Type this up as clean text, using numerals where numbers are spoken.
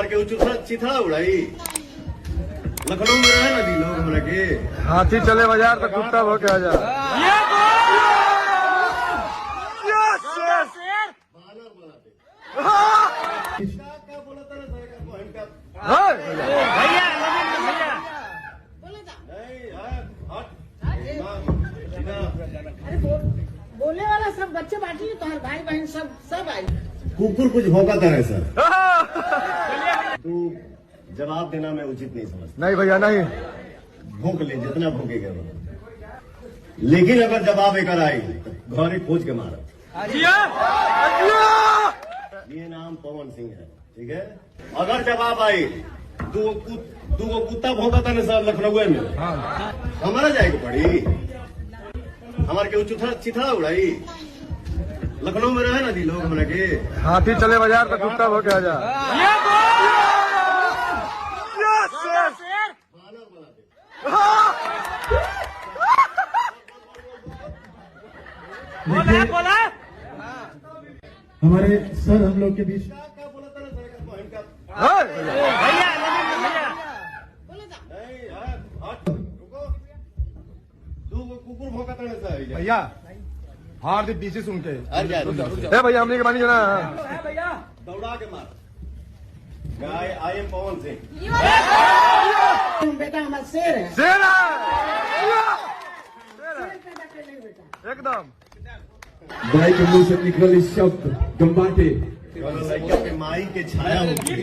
हमारे के चिथड़ा उड़ाई लखनऊ में रहे ना दी लोग हमरा के हाथी चले बाजार तो कुत्ता भो के आ जा। बोले वाला सब बच्चे बाटी तो हर भाई बहन सब आई। कुकुर कुछ भौंकता है सर। तू जवाब देना मैं उचित नहीं समझता। नहीं भैया नहीं, भौंक ले जितना भौंकेगा, लेकिन अगर जवाब एक आई तो घरे खोज के मारा। ये नाम पवन सिंह है, ठीक है। अगर जवाब आई दो कुत्ता भौंकता ना सर लखनऊ में, हमारा जाएगा पड़ी हमारे के चिथड़ा उड़ाई लखनऊ में रहे ना दी लोग हमरा के हाथी चले बाजार तो कुत्ता भो के आ जा। बोला हमारे सर हम लोग के बीच कुकुर भौंकता ना सर भैया हार दे पीछे सुन के भैया हमने के बानी जाना दौड़ा के मार। I am Pawan Singh. बेटा हमारा शेर है। शेर एकदम भाई के मुंह से निकल इस शब्द गंबाटे माई के छाया होगी।